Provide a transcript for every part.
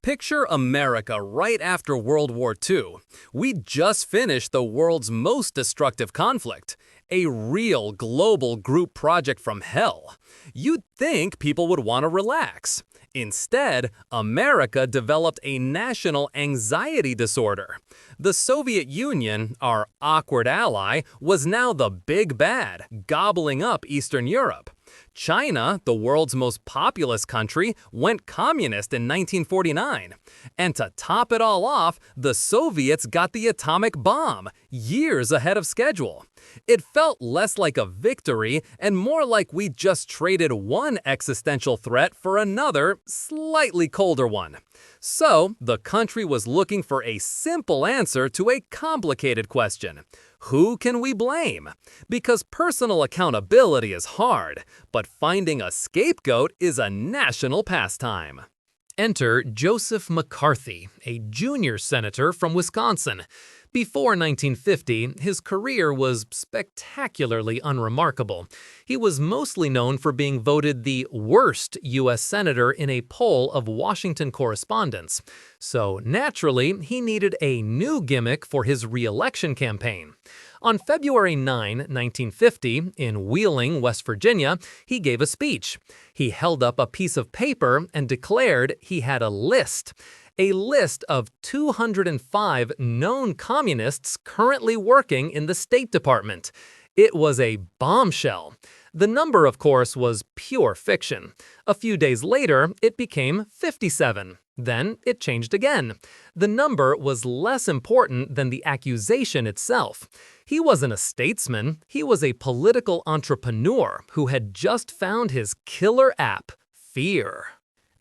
Picture America right after World War II. We just finished the world's most destructive conflict, a real global group project from hell. You'd think people would want to relax. Instead, America developed a national anxiety disorder. The Soviet Union, our awkward ally, was now the big bad, gobbling up Eastern Europe. China, the world's most populous country, went communist in 1949. And to top it all off, the Soviets got the atomic bomb, years ahead of schedule. It felt less like a victory and more like we just traded one existential threat for another, slightly colder one. So, the country was looking for a simple answer to a complicated question. Who can we blame? Because personal accountability is hard, but finding a scapegoat is a national pastime. Enter Joseph McCarthy, a junior senator from Wisconsin. Before 1950, his career was spectacularly unremarkable. He was mostly known for being voted the worst U.S. senator in a poll of Washington correspondents. So naturally, he needed a new gimmick for his re-election campaign. On February 9, 1950, in Wheeling, West Virginia, he gave a speech. He held up a piece of paper and declared he had a list of 205 known communists currently working in the State Department. It was a bombshell. The number, of course, was pure fiction. A few days later, it became 57. Then it changed again. The number was less important than the accusation itself. He wasn't a statesman, he was a political entrepreneur who had just found his killer app, fear.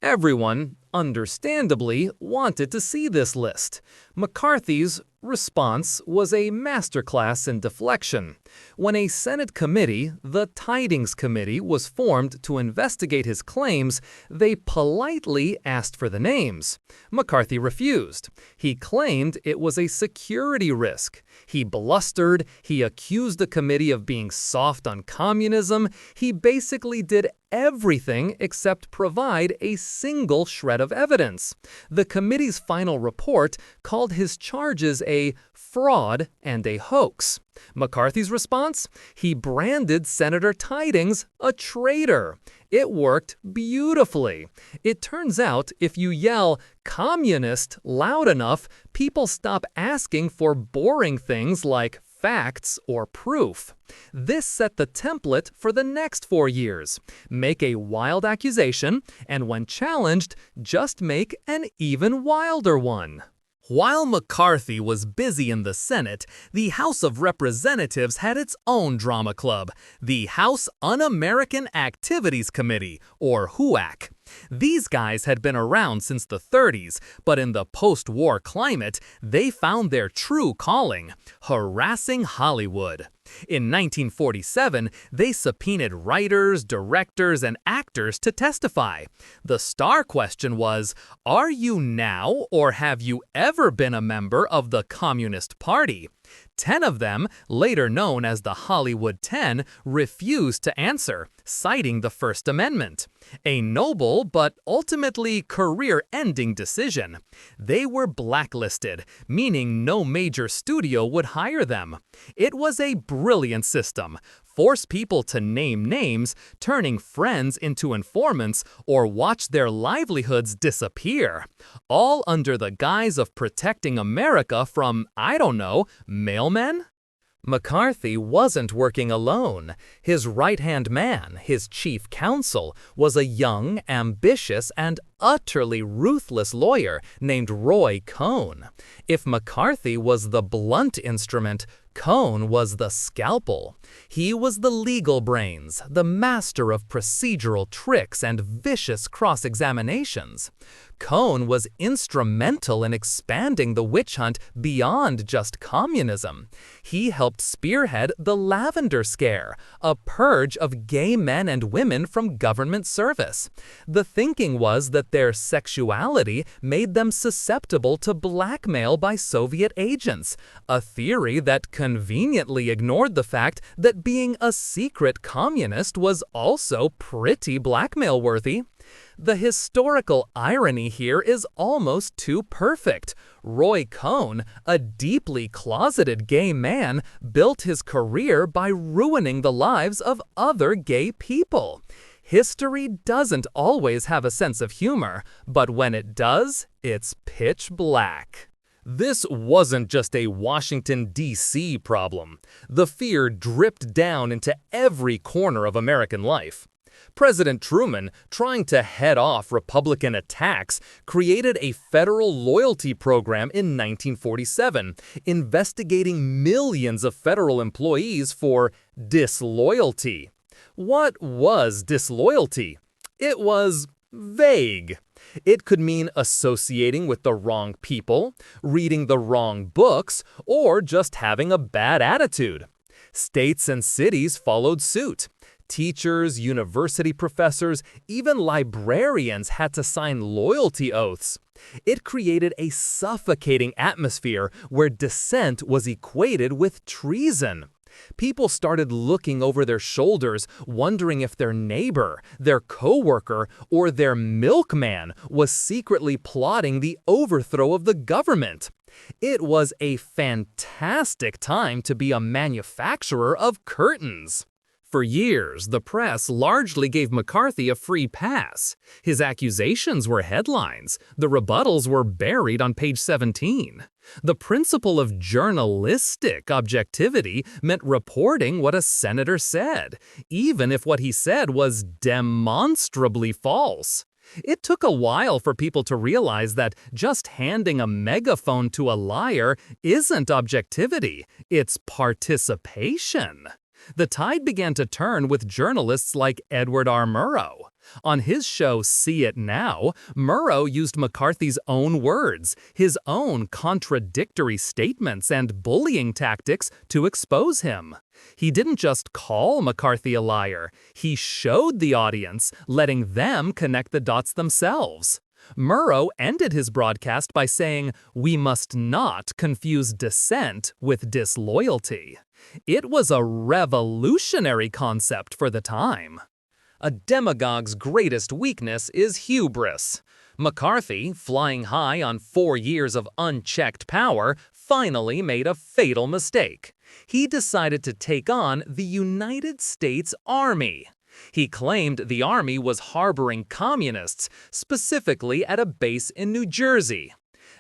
Everyone, understandably, wanted to see this list. McCarthy's response was a masterclass in deflection. When a Senate committee, the Tidings Committee, was formed to investigate his claims, they politely asked for the names. McCarthy refused. He claimed it was a security risk. He blustered, he accused the committee of being soft on communism. He basically did everything except provide a single shred of evidence. The committee's final report called his charges a fraud and a hoax. McCarthy's response? He branded Senator Tidings a traitor. It worked beautifully. It turns out if you yell "communist" loud enough, people stop asking for boring things like facts or proof. This set the template for the next 4 years. Make a wild accusation, and when challenged, just make an even wilder one. While McCarthy was busy in the Senate, the House of Representatives had its own drama club, the House Un-American Activities Committee, or HUAC. These guys had been around since the 30s, but in the post-war climate, they found their true calling, harassing Hollywood. In 1947, they subpoenaed writers, directors, and actors to testify. The star question was, are you now or have you ever been a member of the Communist Party? 10 of them, later known as the Hollywood 10, refused to answer, citing the First Amendment. A noble but ultimately career-ending decision. They were blacklisted, meaning no major studio would hire them. It was a brilliant system. Force people to name names, turning friends into informants, or watch their livelihoods disappear. All under the guise of protecting America from, I don't know, mailmen? McCarthy wasn't working alone. His right-hand man, his chief counsel, was a young, ambitious, and utterly ruthless lawyer named Roy Cohn. If McCarthy was the blunt instrument, Cohn was the scalpel. He was the legal brains, the master of procedural tricks and vicious cross-examinations. Cohn was instrumental in expanding the witch hunt beyond just communism. He helped spearhead the Lavender Scare, a purge of gay men and women from government service. The thinking was that their sexuality made them susceptible to blackmail by Soviet agents, a theory that conveniently ignored the fact that being a secret communist was also pretty blackmail-worthy. The historical irony here is almost too perfect. Roy Cohn, a deeply closeted gay man, built his career by ruining the lives of other gay people. History doesn't always have a sense of humor, but when it does, it's pitch black. This wasn't just a Washington, D.C. problem. The fear dripped down into every corner of American life. President Truman, trying to head off Republican attacks, created a federal loyalty program in 1947, investigating millions of federal employees for disloyalty. What was disloyalty? It was vague. It could mean associating with the wrong people, reading the wrong books, or just having a bad attitude. States and cities followed suit. Teachers, university professors, even librarians had to sign loyalty oaths. It created a suffocating atmosphere where dissent was equated with treason. People started looking over their shoulders, wondering if their neighbor, their coworker, or their milkman was secretly plotting the overthrow of the government. It was a fantastic time to be a manufacturer of curtains. For years, the press largely gave McCarthy a free pass. His accusations were headlines. The rebuttals were buried on page 17. The principle of journalistic objectivity meant reporting what a senator said, even if what he said was demonstrably false. It took a while for people to realize that just handing a megaphone to a liar isn't objectivity, it's participation. The tide began to turn with journalists like Edward R. Murrow. On his show See It Now, Murrow used McCarthy's own words, his own contradictory statements and bullying tactics to expose him. He didn't just call McCarthy a liar, he showed the audience, letting them connect the dots themselves. Murrow ended his broadcast by saying, "We must not confuse dissent with disloyalty." It was a revolutionary concept for the time. A demagogue's greatest weakness is hubris. McCarthy, flying high on 4 years of unchecked power, finally made a fatal mistake. He decided to take on the United States Army. He claimed the Army was harboring communists, specifically at a base in New Jersey.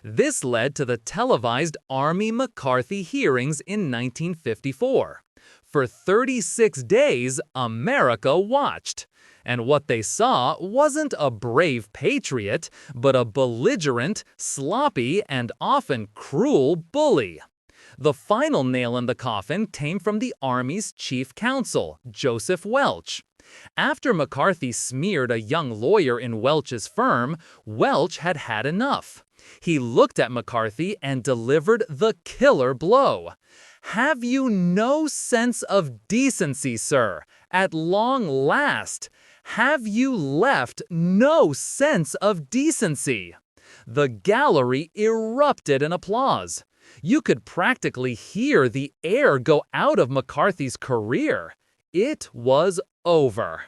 This led to the televised Army McCarthy hearings in 1954. For 36 days, America watched. And what they saw wasn't a brave patriot, but a belligerent, sloppy, and often cruel bully. The final nail in the coffin came from the Army's chief counsel, Joseph Welch. After McCarthy smeared a young lawyer in Welch's firm, Welch had had enough. He looked at McCarthy and delivered the killer blow. "Have you no sense of decency, sir? At long last, have you left no sense of decency?" The gallery erupted in applause. You could practically hear the air go out of McCarthy's career. It was over.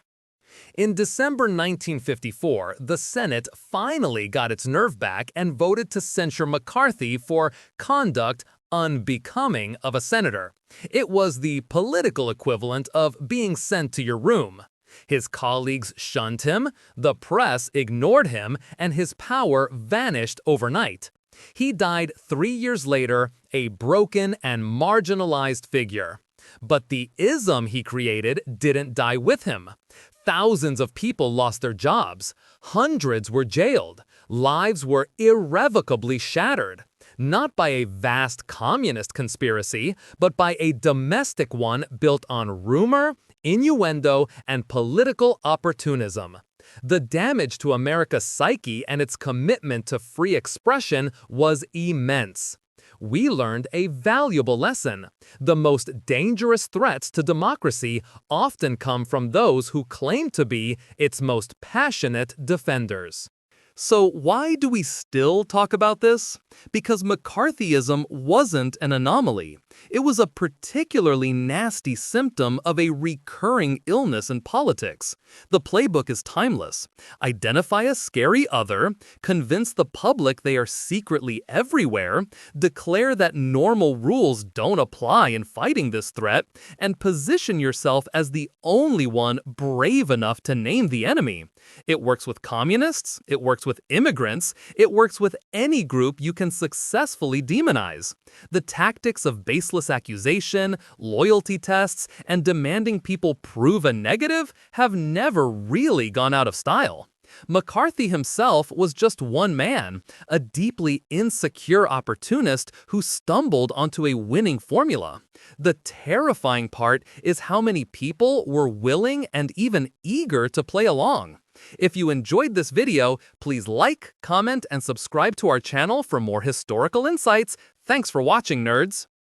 In December 1954, the Senate finally got its nerve back and voted to censure McCarthy for conduct unbecoming of a senator. It was the political equivalent of being sent to your room. His colleagues shunned him, the press ignored him, and his power vanished overnight. He died 3 years later, a broken and marginalized figure. But the ism he created didn't die with him. Thousands of people lost their jobs. Hundreds were jailed. Lives were irrevocably shattered. Not by a vast communist conspiracy, but by a domestic one built on rumor, innuendo, and political opportunism. The damage to America's psyche and its commitment to free expression was immense. We learned a valuable lesson. The most dangerous threats to democracy often come from those who claim to be its most passionate defenders. So why do we still talk about this? Because McCarthyism wasn't an anomaly. It was a particularly nasty symptom of a recurring illness in politics. The playbook is timeless. Identify a scary other, convince the public they are secretly everywhere, declare that normal rules don't apply in fighting this threat, and position yourself as the only one brave enough to name the enemy. It works with communists, it works with immigrants, it works with any group you can successfully demonize. The tactics of baseless accusation, loyalty tests, and demanding people prove a negative have never really gone out of style. McCarthy himself was just one man, a deeply insecure opportunist who stumbled onto a winning formula. The terrifying part is how many people were willing and even eager to play along. If you enjoyed this video, please like, comment, and subscribe to our channel for more historical insights. Thanks for watching, nerds!